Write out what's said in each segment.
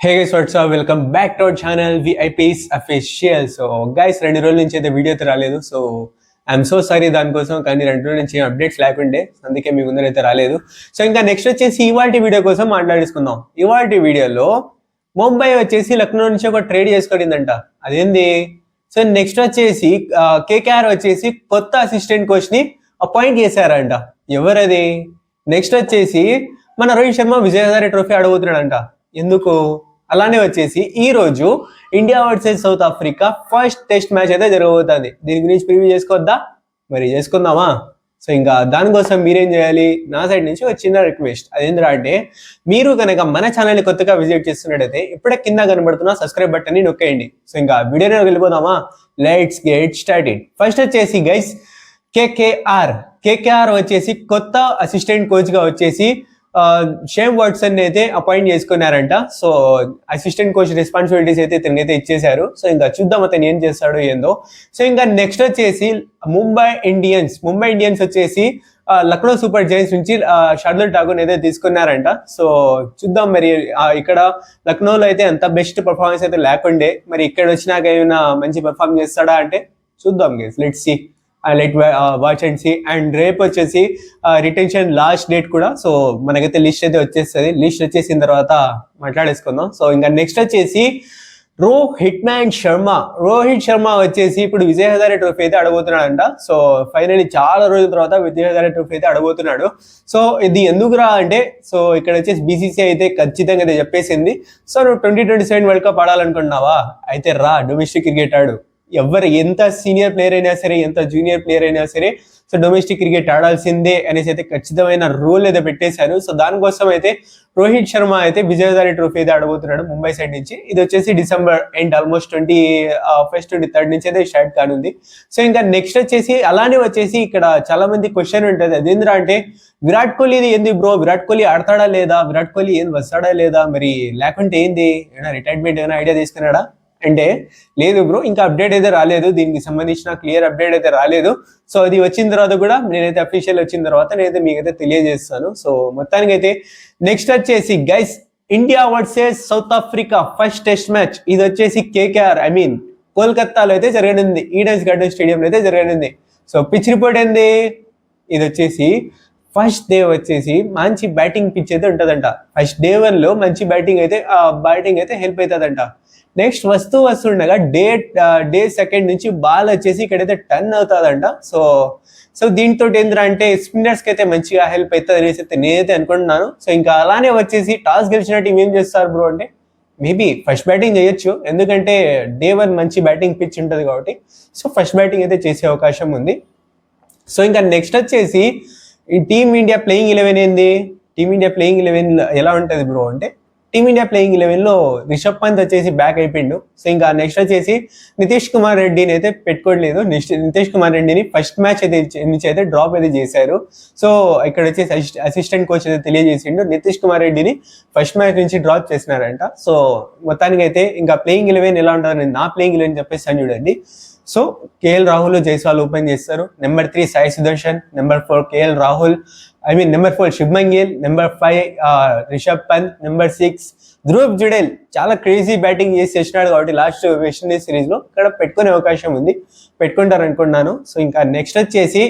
Hey guys, what's up? Welcome back to our channel VIPs Official. So guys, 2 రోజుల నుంచి అయితే video అయితే రాలేదు. సో ఐఎమ్ సో సారీ దానికోసం. కానీ 2 రోజుల నుంచి అప్డేట్స్ లేకుండే, అందుకే మీ ముందర అయితే రాలేదు. సో ఇంకా నెక్స్ట్ వచ్చేసి ఇవాల్టి వీడియో కోసం మాట్లాడేసుకుందాం. ఇవాల్టి వీడియోలో ముంబై వచ్చేసి లక్నో నుంచి ఒక ట్రేడ్ చేసుకుంటుందంట. అదేంది? సో నెక్స్ట్ వచ్చేసి కేకేఆర్ వచ్చేసి కొత్త అసిస్టెంట్ కోచ్ ని అపాయింట్ చేశారంట. ఎవరది? నెక్స్ట్ వచ్చేసి మన రోహిత్ శర్మ విజయహజారే ట్రోఫీ ఆడబోతున్నాడంట. ఎందుకు? అలానే వచ్చేసి ఈ రోజు India versus south Africa first test match అయితే జరగబోతుంది. దీని గురించి ప్రివ్యూ చేసుకోవద్దా? మరి చేసుకుందామా? సో ఇంకా దానికోసం మీరేం చేయాలి? నా సైడ్ నుంచి ఒక చిన్న రిక్వెస్ట్. అదేంటంటే మీరు కనుక మన ఛానల్ని కొత్తగా విజిట్ చేస్తున్నట్టయితే ఇప్పుడే కింద కనబడుతున్న సబ్స్క్రైబ్ బటన్ ని నొక్కేయండి. సో ఇంకా వీడియోలో వెళ్ళిపోదామా? Let's get started. ఫస్ట్ వచ్చేసి గైస్ కేకేఆర్ వచ్చేసి కొత్త అసిస్టెంట్ కోచ్ గా వచ్చేసి షేమ్ వాట్సన్ అయితే అపాయింట్ చేసుకున్నారంట. సో అసిస్టెంట్ కోచ్ రెస్పాన్సిబిలిటీస్ అయితే ఇతనికైతే ఇచ్చేశారు. సో ఇంకా చూద్దాం అతను ఏం చేస్తాడో ఏందో. సో ఇంకా నెక్స్ట్ వచ్చేసి ముంబై ఇండియన్స్ వచ్చేసి లక్నో సూపర్ జైంట్స్ నుంచి షార్దుల్ ఠాకూర్ అయితే తీసుకున్నారంట. సో చూద్దాం మరి ఇక్కడ లక్నోలో అయితే అంత బెస్ట్ పర్ఫార్మెన్స్ అయితే లేకుండే, మరి ఇక్కడ వచ్చినాక ఏమైనా మంచి పర్ఫార్మ్ చేస్తాడా అంటే చూద్దాం guys, let's see. Let watch and see. And రేపు వచ్చేసి రిటెన్షన్ లాస్ట్ డేట్ కూడా. సో మనకైతే లిస్ట్ అయితే వచ్చేస్తుంది. లిస్ట్ వచ్చేసిన తర్వాత మాట్లాడేసుకుందాం. సో ఇంకా నెక్స్ట్ వచ్చేసి రోహిత్ శర్మ వచ్చేసి ఇప్పుడు విజయ్ హజారే ట్రోఫీ అయితే అడగబోతున్నాడంట. సో ఫైనల్లీ చాలా రోజుల తర్వాత విజయ్ హజారే ట్రోఫీ అయితే అడగబోతున్నాడు. సో ఇది ఎందుకురా అంటే, సో ఇక్కడ వచ్చేసి బీసీసీ అయితే ఖచ్చితంగా అయితే చెప్పేసింది, సో నువ్వు 2027 వరల్డ్ కప్ ఆడాలనుకుంటున్నావా? అయితే రా, డొమెస్టిక్ క్రికెట్ ఆడు. ఎవరు ఎంత సీనియర్ ప్లేయర్ అయినా సరే, ఎంత జూనియర్ ప్లేయర్ అయినా సరే, సో డొమెస్టిక్ క్రికెట్ ఆడాల్సిందే అనేసి అయితే ఖచ్చితమైన రూల్ అయితే పెట్టేశారు. సో దానికోసం అయితే రోహిత్ శర్మ అయితే విజయ్ హజారే ట్రోఫీ అయితే ఆడబోతున్నాడు ముంబై సైడ్ నుంచి. ఇది వచ్చేసి December end, almost 21st 23rd నుంచి అయితే స్టార్ట్ కానుంది. సో ఇంకా నెక్స్ట్ వచ్చేసి అలానే వచ్చేసి ఇక్కడ చాలా మంది క్వశ్చన్ ఉంటుంది, అదేంద్రా అంటే విరాట్ కోహ్లీ ఏంది బ్రో, విరాట్ కోహ్లీ ఆడతాడా లేదా, విరాట్ కోహ్లీ ఏం వస్తాడా లేదా, మరి లేకుంటే ఏంది, ఏమైనా రిటైర్మెంట్ ఏమైనా ఐడియా తీసుకున్నాడా అంటే లేదు బ్రో, ఇంకా అప్డేట్ అయితే రాలేదు, దీనికి సంబంధించిన క్లియర్ అప్డేట్ అయితే రాలేదు. సో అది వచ్చిన తర్వాత కూడా నేనైతే అఫీషియల్ వచ్చిన తర్వాత నేనైతే మీకైతే తెలియజేస్తాను. సో మొత్తానికి అయితే నెక్స్ట్ వచ్చేసి guys India versus south Africa first test match. ఇది వచ్చేసి కేకేఆర్ కోల్కతాలో అయితే జరగనుంది, ఈడెన్స్ గార్డెన్ స్టేడియంలో అయితే జరగనుంది. సో పిచ్ రిపోర్ట్ ఏంది? ఇది వచ్చేసి ఫస్ట్ డే వచ్చేసి మంచి బ్యాటింగ్ పిచ్ అయితే ఉంటుందంట. ఫస్ట్ డే 1లో మంచి బ్యాటింగ్ అయితే హెల్ప్ అవుతుందంట. నెక్స్ట్ వస్తుండగా డే 2 నుంచి బాల్ వచ్చేసి ఇక్కడైతే టర్న్ అవుతుందంట. సో దీంతో ఏంద్రా అంటే స్పిన్నర్స్ కి అయితే మంచిగా హెల్ప్ అవుతుంది అనేసి అయితే నేనైతే అనుకుంటున్నాను. సో ఇంకా అలానే వచ్చేసి టాస్ గెలిచిన టీం ఏం చేస్తారు బ్రో అంటే మేబీ ఫస్ట్ బ్యాటింగ్ చేయొచ్చు, ఎందుకంటే డే 1 మంచి బ్యాటింగ్ పిచ్ ఉంటుంది కాబట్టి. సో ఫస్ట్ బ్యాటింగ్ అయితే చేసే అవకాశం ఉంది. సో ఇంకా నెక్స్ట్ వచ్చేసి ఈ టీమిండియా ప్లేయింగ్ 11 ఏంది? టీమిండియా ప్లేయింగ్ 11 ఎలా ఉంటుంది బ్రో అంటే టీమిండియా ప్లేయింగ్ 11లో రిషబ్ పంత్ వచ్చేసి బ్యాక్ అయిపోయిండు. సో ఇంకా నెక్స్ట్ వచ్చేసి నితీష్ కుమార్ రెడ్డిని అయితే పెట్టుకోవట్లేదు. నితీష్ కుమార్ రెడ్డిని ఫస్ట్ మ్యాచ్ నుంచి అయితే డ్రాప్ అయితే చేశారు. సో ఇక్కడ వచ్చేసి అసిస్టెంట్ కోచ్ అయితే తెలియజేసిండు, నితీష్ కుమార్ రెడ్డిని ఫస్ట్ మ్యాచ్ నుంచి డ్రాప్ చేసినారంట. సో మొత్తానికి అయితే ఇంకా ప్లేయింగ్ 11 ఎలా ఉంటుందని నా ప్లేయింగ్ 11 చెప్పేస్తాను చూడండి. So KL Rahul, Jaiswal open చేస్తారు. Number 3 Sai Sudharsan, number 4 KL Rahul, number 4 Shubman Gill, number 5 Rishabh Pant, number 6 Dhruv Jurel. చాలా క్రేజీ బ్యాటింగ్ చేసి వచ్చినాడు కాబట్టి లాస్ట్ వెస్టిండీస్ సిరీస్ లో ఇక్కడ పెట్టుకునే అవకాశం ఉంది, పెట్టుకుంటారు అనుకున్నాను. సో ఇంకా నెక్స్ట్ వచ్చేసి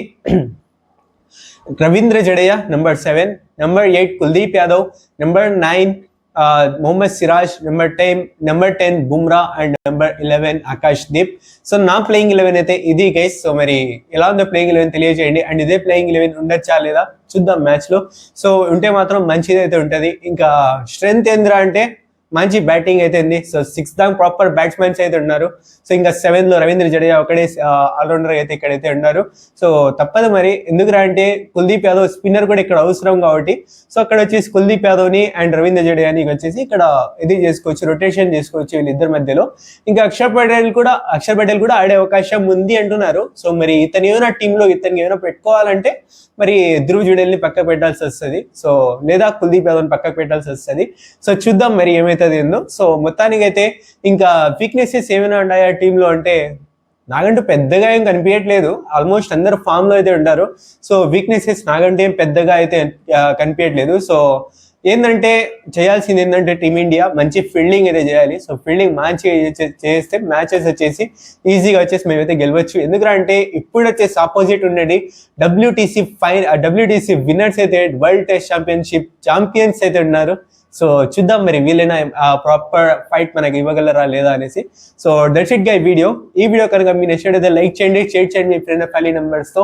Ravindra Jadeja number 7, number 8 Kuldeep Yadav, number 9 Mohammed Siraj, number 10 Bumrah and number 11 Akash Deep. So నా ప్లేయింగ్ 11 అయితే ఇది గైస్. సో మరి ఎలా ఉందో ప్లేయింగ్ 11 తెలియజేయండి. అండ్ ఇదే ప్లేయింగ్ 11 ఉండొచ్చా లేదా చూద్దాం మ్యాచ్ లో. సో ఉంటే మాత్రం మంచిది అయితే ఉంటది. ఇంకా స్ట్రెంత్ ఏంద్రా అంటే మంచి బ్యాటింగ్ అయితే ఉంది. సో 6 దాకా ప్రాపర్ బ్యాట్స్మెన్స్ అయితే ఉన్నారు. సో ఇంకా 7లో రవీంద్ర జడేజా ఒకడే ఆల్రౌండర్ అయితే ఇక్కడైతే ఉన్నారు. సో తప్పదు మరి, ఎందుకురా అంటే కుల్దీప్ యాదవ్ స్పిన్నర్ కూడా ఇక్కడ అవసరం కాబట్టి. సో అక్కడ వచ్చేసి కుల్దీప్ యాదవ్ని అండ్ రవీంద్ర జడేజాని వచ్చేసి ఇక్కడ ఇది చేసుకోవచ్చు, రొటేషన్ చేసుకోవచ్చు వీళ్ళిద్దరి మధ్యలో. ఇంకా అక్షర్ పటేల్ కూడా ఆడే అవకాశం ఉంది అంటున్నారు. సో మరి ఇతను ఏమైనా టీంలో ఏమైనా పెట్టుకోవాలంటే మరి ధ్రువ్ జుడేల్ని పక్కకు పెట్టాల్సి వస్తుంది. సో లేదా కుల్దీప్ యాదవ్ని పక్కకు పెట్టాల్సి వస్తుంది. సో చూద్దాం మరి ఏమైతే ఏందో. సో మొత్తానికి అయితే ఇంకా వీక్నెసెస్ ఏమైనా ఉన్నాయా టీంలో అంటే నాకంటూ పెద్దగా ఏం కనిపించట్లేదు, ఆల్మోస్ట్ అందరు ఫామ్ లో అయితే ఉంటారు. సో వీక్నెసెస్ నాకంటే ఏం పెద్దగా అయితే కనిపించట్లేదు. సో ఏంటంటే చేయాల్సింది ఏంటంటే టీమిండియా మంచి ఫీల్డింగ్ అయితే చేయాలి. సో ఫీల్డింగ్ మంచిగా చేస్తే మ్యాచెస్ వచ్చేసి ఈజీగా వచ్చేసి మేమైతే గెలవచ్చు. ఎందుకంటే ఇప్పుడు వచ్చేసి ఆపోజిట్ ఉండేది WTC విన్నర్స్ అయితే వరల్డ్ టెస్ట్ ఛాంపియన్స్ అయితే ఉన్నారు. సో చూద్దాం మరి వీళ్ళైనా ప్రాపర్ ఫైట్ మనకి ఇవ్వగలరా లేదా అనేసి. So that's it guy video. ఈ వీడియో కనుక మీరు నచ్చినట్లయితే లైక్ చేయండి, షేర్ చేయండి మీ ఫ్రెండ్ ఫ్యామిలీ మెంబర్స్తో.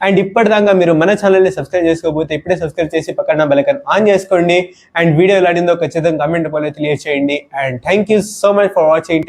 అండ్ ఇప్పటిదాకా మీరు మన ఛానల్ని సబ్స్క్రైబ్ చేసుకోకపోతే ఇప్పుడే సబ్స్క్రైబ్ చేసి పక్కన బెల్ ఐకాన్ ఆన్ చేసుకోండి. అండ్ వీడియో ఎలా అడిందో ఖచ్చితంగా కామెంట్ రూపంలో తెలియజేయండి. And thank you so much for watching.